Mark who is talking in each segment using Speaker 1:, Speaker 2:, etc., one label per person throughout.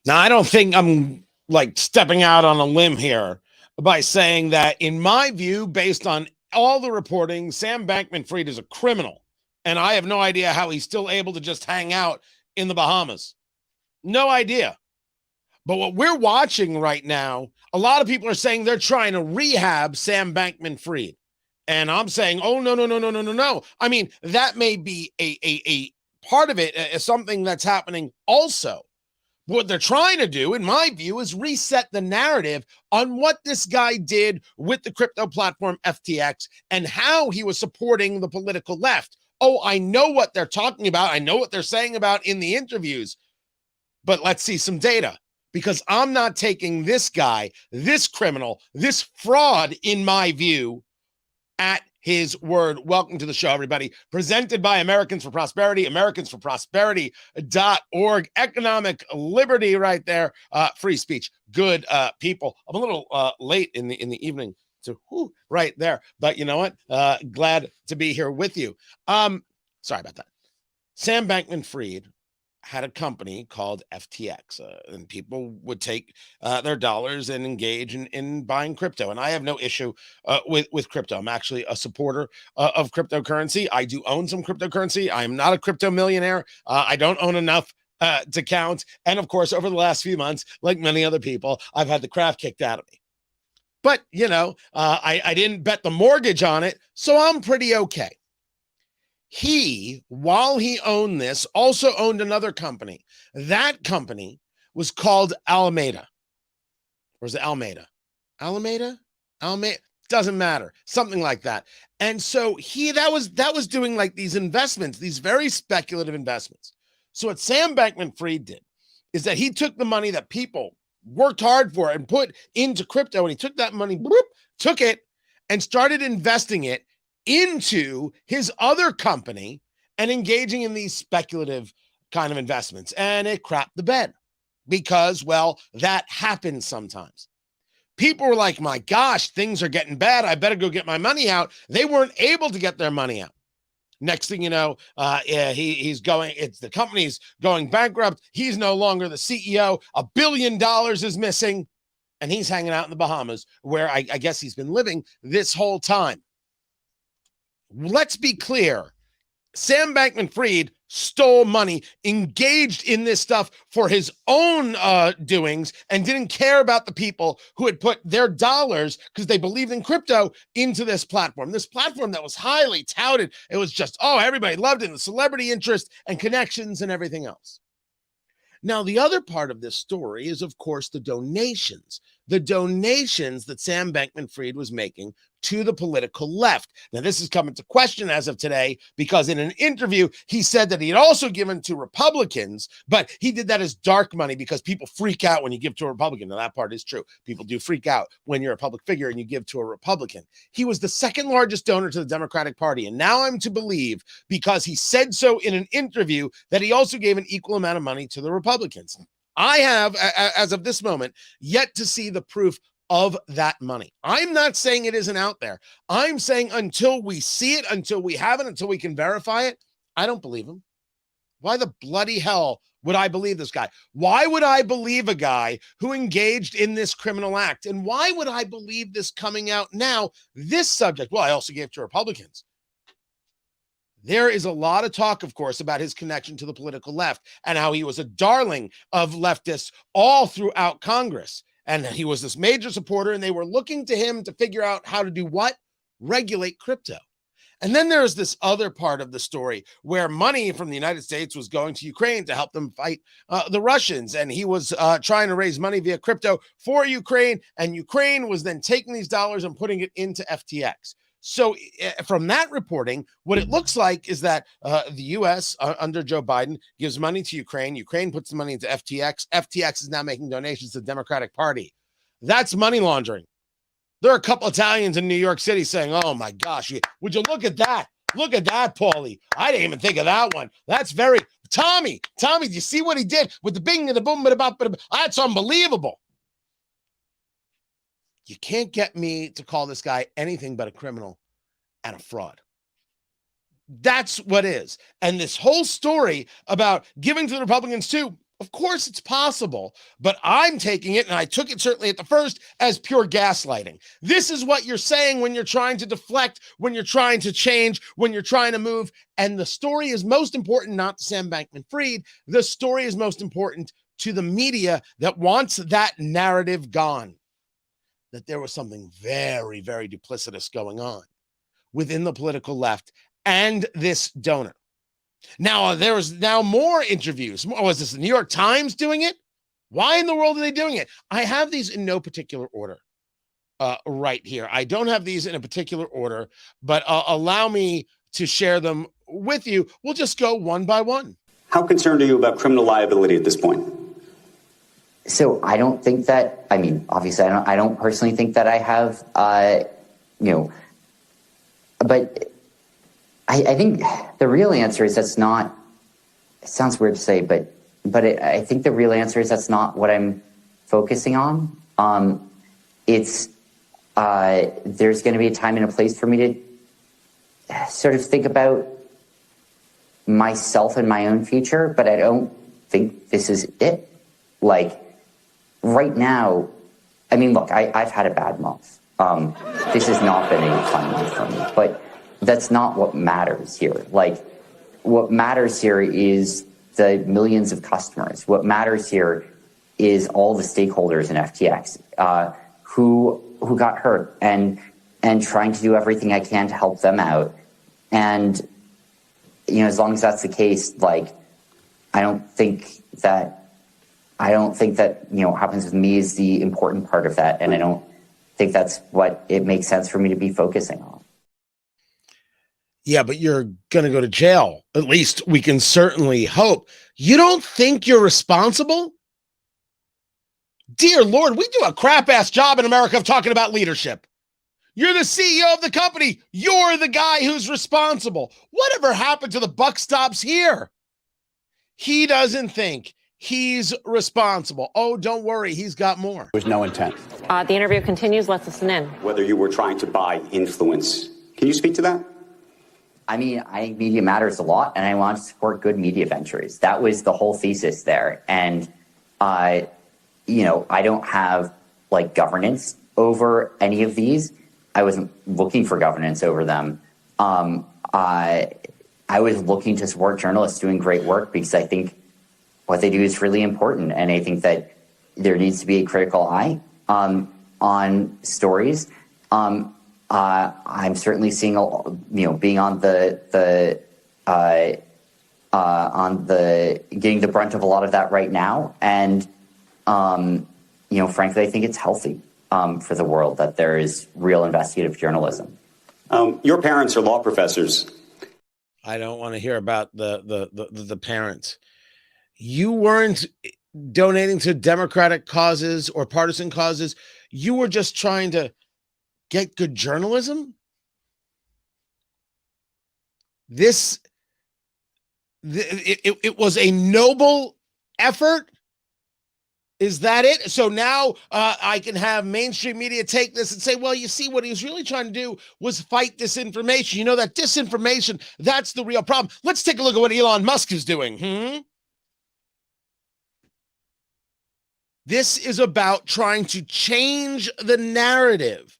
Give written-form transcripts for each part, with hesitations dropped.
Speaker 1: Now, I don't think I'm like stepping out on a limb here by saying that, in my view, based on all the reporting, Sam Bankman-Fried is a criminal. And I have no idea how he's still able to just hang out in the Bahamas. No idea. But what we're watching right now, a lot of people are saying they're trying to rehab Sam Bankman-Fried. And I'm saying, oh, no, no, no, no, no, no, no. I mean, that may be a part of it, something that's happening also. What they're trying to do, in my view, is reset the narrative on what this guy did with the crypto platform FTX and how he was supporting the political left. Oh, I know what they're talking about. I know what they're saying about in the interviews, but let's see some data, because I'm not taking this guy, this criminal, this fraud, in my view, at his word. Welcome to the show, everybody. Presented by Americans for Prosperity, americansforprosperity.org. Economic liberty right there. Free speech. Good people. I'm a little late in the evening. So right there. But you know what? Glad to be here with you. Sorry about that. Sam Bankman-Fried had a company called FTX, and people would take their dollars and engage in buying crypto. And I have no issue with crypto. I'm actually a supporter of cryptocurrency. I do own some cryptocurrency. I'm not a crypto millionaire. I don't own enough to count. And of course, over the last few months, like many other people, I've had the crap kicked out of me. But, you know, I didn't bet the mortgage on it, so I'm pretty okay. He, while he owned this, also owned another company. That company was called Alameda. Or is it Almeida? Alameda? Alameda? Doesn't matter. Something like that. And so that was doing like these investments, these very speculative investments. So what Sam Bankman-Fried did is that he took the money that people worked hard for and put into crypto, and he took that money, took it, and started investing it into his other company and engaging in these speculative kind of investments. And it crapped the bed because, well, that happens sometimes. People were like, my gosh, things are getting bad. I better go get my money out. They weren't able to get their money out. Next thing you know, the company's going bankrupt. He's no longer the CEO. $1 billion is missing. And he's hanging out in the Bahamas, where I guess he's been living this whole time. Let's be clear. Sam Bankman-Fried stole money, engaged in this stuff for his own doings, and didn't care about the people who had put their dollars, because they believed in crypto, into this platform. This platform that was highly touted. It was just, everybody loved it, the celebrity interest and connections and everything else. Now, the other part of this story is, of course, the donations that Sam Bankman-Fried was making to the political left. Now, this is coming to question as of today, because in an interview, he said that he had also given to Republicans, but he did that as dark money because people freak out when you give to a Republican. Now, that part is true. People do freak out when you're a public figure and you give to a Republican. He was the second largest donor to the Democratic Party. And now I'm to believe, because he said so in an interview, that he also gave an equal amount of money to the Republicans. I have, as of this moment, yet to see the proof of that money. I'm not saying it isn't out there. I'm saying until we see it, until we have it, until we can verify it, I don't believe him. Why the bloody hell would I believe this guy? Why would I believe a guy who engaged in this criminal act? And why would I believe this coming out now, this subject? Well, I also gave to Republicans. There is a lot of talk, of course, about his connection to the political left and how he was a darling of leftists all throughout Congress. And he was this major supporter, and they were looking to him to figure out how to do what? Regulate crypto. And then there's this other part of the story where money from the United States was going to Ukraine to help them fight the Russians. And he was trying to raise money via crypto for Ukraine. And Ukraine was then taking these dollars and putting it into FTX. So from that reporting, what it looks like is that the U.S. Under Joe Biden gives money to Ukraine. Ukraine puts the money into FTX. FTX is now making donations to the Democratic Party. That's money laundering. There are a couple Italians in New York City saying, oh, my gosh, would you look at that? Look at that, Paulie. I didn't even think of that one. That's very Tommy, do you see what he did with the bing and the boom? That's unbelievable. You can't get me to call this guy anything but a criminal and a fraud. That's what is. And this whole story about giving to the Republicans too, Of course it's possible, but I'm taking it, and I took it certainly at the first, as pure gaslighting. This is what you're saying when you're trying to deflect, when you're trying to change, when you're trying to move. And the story is most important not to Sam Bankman-Fried. The story is most important to the media that wants that narrative gone, that there was something very, very duplicitous going on within the political left and this donor. Now, there was now more interviews. Was this the New York Times doing it? Why in the world are they doing it? I have these in no particular order right here. I don't have these in a particular order, but allow me to share them with you. We'll just go one by one.
Speaker 2: How concerned are you about criminal liability at this point?
Speaker 3: So I don't think that, I mean, obviously I don't personally think that I have, but I think the real answer is that's not, it sounds weird to say, but I think the real answer is that's not what I'm focusing on. There's going to be a time and a place for me to sort of think about myself and my own future, but I don't think this is it. Like right now, I mean, look, I've had a bad month. This has not been a fun month for me, but that's not what matters here. Like, what matters here is the millions of customers. What matters here is all the stakeholders in FTX who got hurt, and trying to do everything I can to help them out. And as long as that's the case, like, I don't think that what happens with me is the important part of that, and I don't think that's what it makes sense for me to be focusing on.
Speaker 1: Yeah, but you're going to go to jail. At least we can certainly hope. You don't think you're responsible? Dear Lord, we do a crap-ass job in America of talking about leadership. You're the CEO of the company. You're the guy who's responsible. Whatever happened to the buck stops here? He doesn't think he's responsible. Oh, don't worry. He's got more.
Speaker 2: There's no intent.
Speaker 4: The interview continues. Let's listen in.
Speaker 2: Whether you were trying to buy influence. Can you speak to that?
Speaker 3: I mean, I think media matters a lot, and I want to support good media ventures. That was the whole thesis there. And, I don't have, like, governance over any of these. I wasn't looking for governance over them. I was looking to support journalists doing great work because I think what they do is really important. And I think that there needs to be a critical eye on stories. I'm certainly seeing, being on the getting the brunt of a lot of that right now. And, frankly, I think it's healthy for the world that there is real investigative journalism.
Speaker 2: Your parents are law professors.
Speaker 1: I don't want to hear about the parents. You weren't donating to Democratic causes or partisan causes. You were just trying to get good journalism. It was a noble effort. Is that it? So now I can have mainstream media take this and say, well, you see, what he was really trying to do was fight disinformation. That disinformation, that's the real problem. Let's take a look at what Elon Musk is doing. This is about trying to change the narrative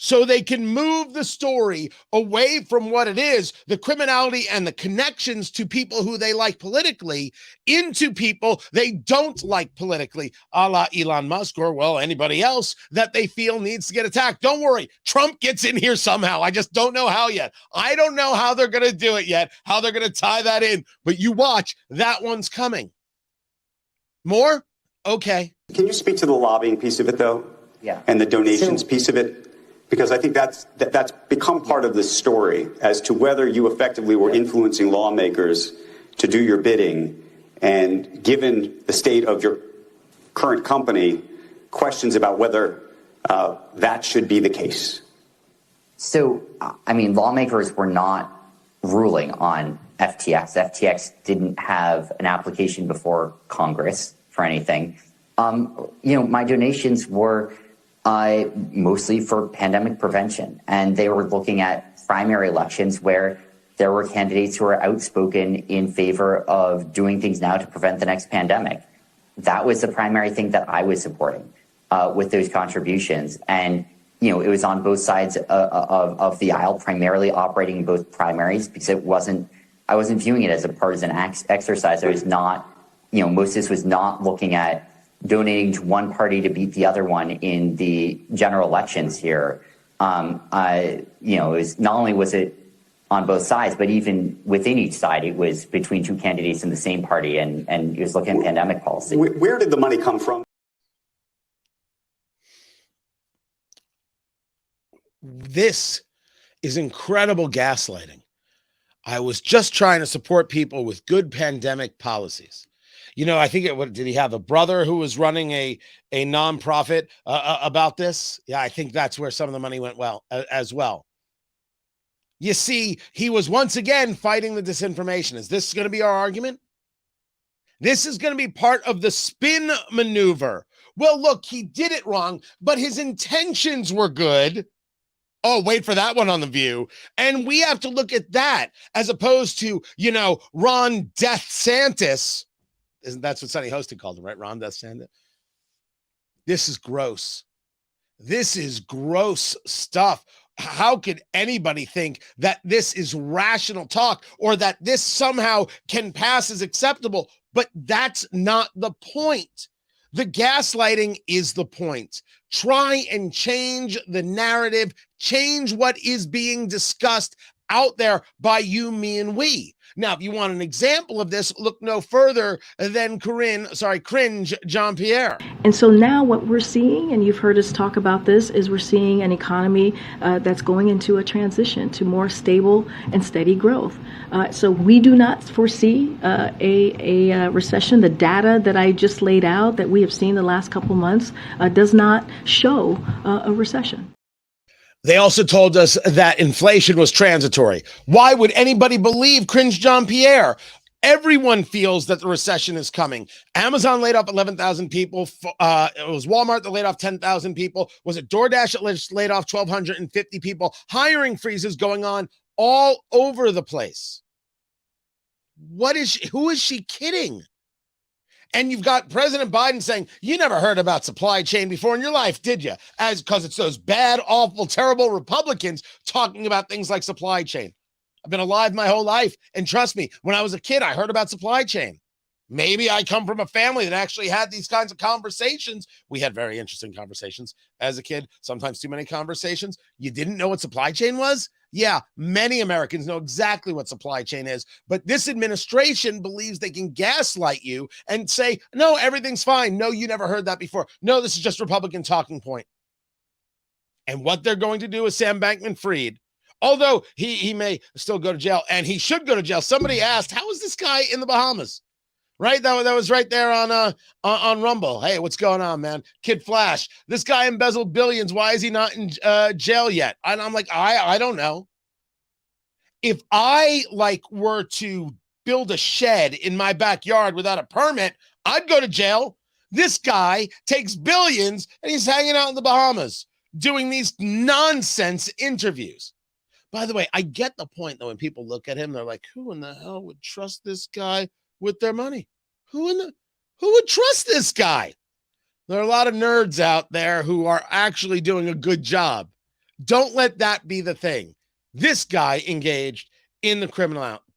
Speaker 1: so they can move the story away from what it is, the criminality and the connections to people who they like politically, into people they don't like politically, a la Elon Musk or, well, anybody else that they feel needs to get attacked. Don't worry, Trump gets in here somehow. I just don't know how yet. I don't know how they're going to do it yet, how they're going to tie that in, but you watch, that one's coming. More? Okay.
Speaker 2: Can you speak to the lobbying piece of it, though?
Speaker 3: Yeah.
Speaker 2: And the donations piece of it? Because I think that's become part of the story as to whether you effectively were influencing lawmakers to do your bidding. And given the state of your current company, questions about whether that should be the case.
Speaker 3: So, I mean, lawmakers were not ruling on FTX. FTX didn't have an application before Congress for anything. My donations were mostly for pandemic prevention. And they were looking at primary elections where there were candidates who were outspoken in favor of doing things now to prevent the next pandemic. that was the primary thing that I was supporting with those contributions. And, you know, it was on both sides of the aisle, primarily operating in both primaries, because I wasn't viewing it as a partisan exercise. I was not, you know, most of this was not looking at donating to one party to beat the other one in the general elections here. You know, it was, not only was it on both sides, but even within each side, it was between two candidates in the same party, and it was looking at pandemic policy.
Speaker 2: Where did the money come from?
Speaker 1: This is incredible gaslighting. I was just trying to support people with good pandemic policies. You know, I think did he have a brother who was running a nonprofit about this? Yeah, I think that's where some of the money went as well. You see, he was once again fighting the disinformation. Is this going to be our argument? This is going to be part of the spin maneuver. Well, look, he did it wrong, but his intentions were good. Oh, wait for that one on The View. And we have to look at that as opposed to, you know, Ron DeSantis. Isn't that's what Sonny Hostin called him, right? Ron DeSantis. This is gross. This is gross stuff. How could anybody think that this is rational talk or that this somehow can pass as acceptable? But that's not the point. The gaslighting is the point. Try and change the narrative, change what is being discussed out there by you, me, and we. Now, if you want an example of this, look no further than Cringe Jean-Pierre.
Speaker 5: And so now what we're seeing, and you've heard us talk about this, is we're seeing an economy that's going into a transition to more stable and steady growth. So we do not foresee a recession. The data that I just laid out that we have seen the last couple months does not show a recession.
Speaker 1: They also told us that inflation was transitory. Why would anybody believe Cringe Jean-Pierre? Everyone feels that the recession is coming. Amazon laid off 11,000 people. It was Walmart that laid off 10,000 people. Was it DoorDash that laid off 1,250 people? Hiring freezes going on all over the place. Who is she kidding? And you've got President Biden saying, you never heard about supply chain before in your life, did you? Because it's those bad, awful, terrible Republicans talking about things like supply chain. I've been alive my whole life. And trust me, when I was a kid, I heard about supply chain. Maybe I come from a family that actually had these kinds of conversations. We had very interesting conversations as a kid, sometimes too many conversations. You didn't know what supply chain was? Yeah, many Americans know exactly what supply chain is, but this administration believes they can gaslight you and say, no, everything's fine. No, you never heard that before. No, this is just Republican talking point. And what they're going to do is Sam Bankman-Fried, although he may still go to jail, and he should go to jail. Somebody asked, how is this guy in the Bahamas? Right? That was right there on Rumble. Hey, what's going on, man? Kid Flash. This guy embezzled billions. Why is he not in jail yet? And I'm like, I don't know. If I were to build a shed in my backyard without a permit, I'd go to jail. This guy takes billions and he's hanging out in the Bahamas doing these nonsense interviews. By the way, I get the point, though, when people look at him, they're like, who in the hell would trust this guy with their money? Who would trust this guy? There are a lot of nerds out there who are actually doing a good job. Don't let that be the thing. This guy engaged in the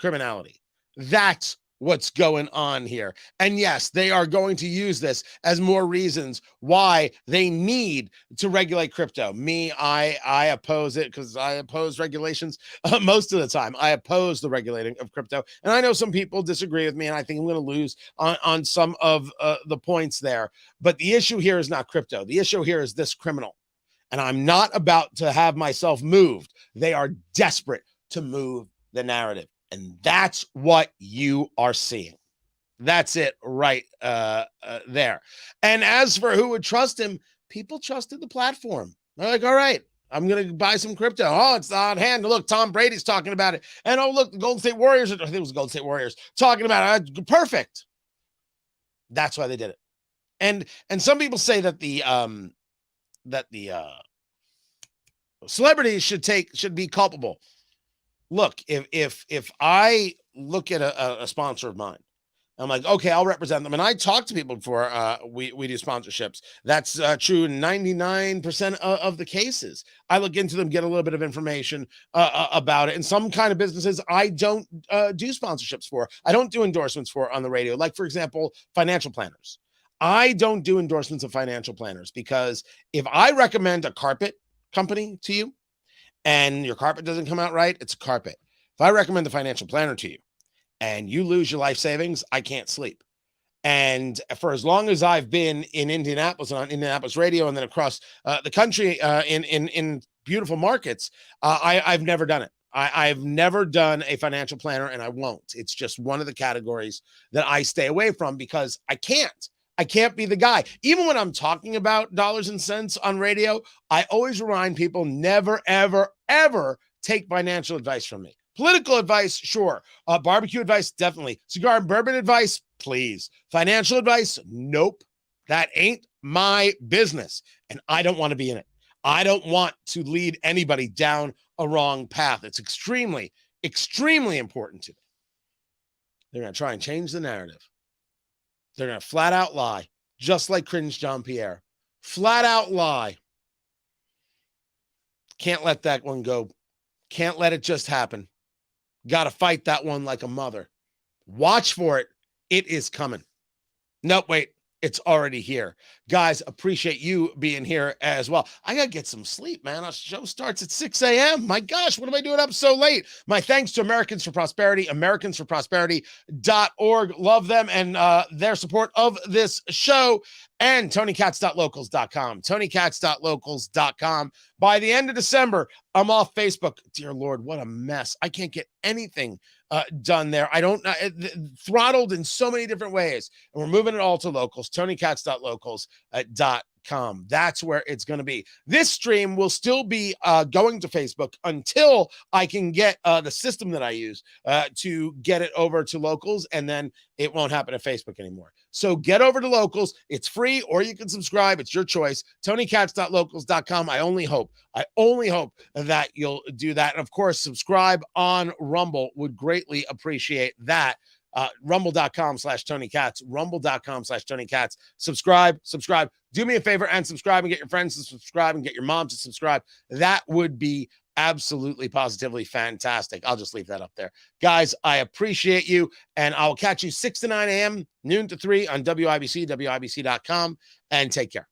Speaker 1: criminality. That's what's going on here. And yes, they are going to use this as more reasons why they need to regulate crypto. Me, I oppose it because I oppose regulations most of the time. I oppose the regulating of crypto. And I know some people disagree with me, and I think I'm going to lose on some of the points there. But the issue here is not crypto. The issue here is this criminal. And I'm not about to have myself moved. They are desperate to move the narrative. And that's what you are seeing. That's it right there. And as for who would trust him, people trusted the platform. They're like, all right, I'm going to buy some crypto. Oh, it's on hand. Look, Tom Brady's talking about it. And oh, look, the Golden State Warriors, I think it was the Golden State Warriors, talking about it. Perfect. That's why they did it. And some people say that the celebrities should be culpable. Look, if I look at a sponsor of mine I'm like, okay, I'll represent them. And I talk to people before we do sponsorships. That's true in 99% of the cases. I look into them, get a little bit of information about it. And some kind of businesses I don't do sponsorships for. I don't do endorsements for on the radio. Like, for example, financial planners. I don't do endorsements of financial planners because if I recommend a carpet company to you and your carpet doesn't come out right, it's a carpet. If I recommend the financial planner to you and you lose your life savings, I can't sleep. And for as long as I've been in Indianapolis and on Indianapolis radio and then across the country in beautiful markets, I've never done it. I've never done a financial planner and I won't. It's just one of the categories that I stay away from because I can't. I can't be the guy. Even when I'm talking about dollars and cents on radio, I always remind people never, ever, ever take financial advice from me. Political advice, sure. Barbecue advice, definitely. Cigar and bourbon advice, please. Financial advice, nope. That ain't my business, and I don't want to be in it. I don't want to lead anybody down a wrong path. It's extremely, extremely important to me. They're going to try and change the narrative. They're going to flat out lie, just like Cringe Jean-Pierre. Flat out lie. Can't let that one go. Can't let it just happen. Got to fight that one like a mother. Watch for it. It is coming. Nope, wait. It's already here. Guys, appreciate you being here as well. I got to get some sleep, man. Our show starts at 6 a.m. My gosh, what am I doing up so late? My thanks to Americans for Prosperity, AmericansForProsperity.org. Love them and their support of this show. And TonyKatz.locals.com. TonyKatz.locals.com. By the end of December, I'm off Facebook. Dear Lord, what a mess. I can't get anything done there. I don't throttled in so many different ways. And we're moving it all to locals. TonyKatz.locals.com. That's where it's going to be. This stream will still be going to Facebook until I can get the system that I use to get it over to locals, and then it won't happen at Facebook anymore. So get over to locals. It's free, or you can subscribe. It's your choice. TonyKatz.locals.com. I only hope that you'll do that. And of course, subscribe on Rumble. Would greatly appreciate that. Rumble.com/Tony Katz. Rumble.com/Tony Katz. Subscribe. Do me a favor and subscribe and get your friends to subscribe and get your mom to subscribe. That would be absolutely positively fantastic. I'll just leave that up there. Guys, I appreciate you, and I'll catch you 6 to 9 a.m., noon to 3 on WIBC, WIBC.com, and take care.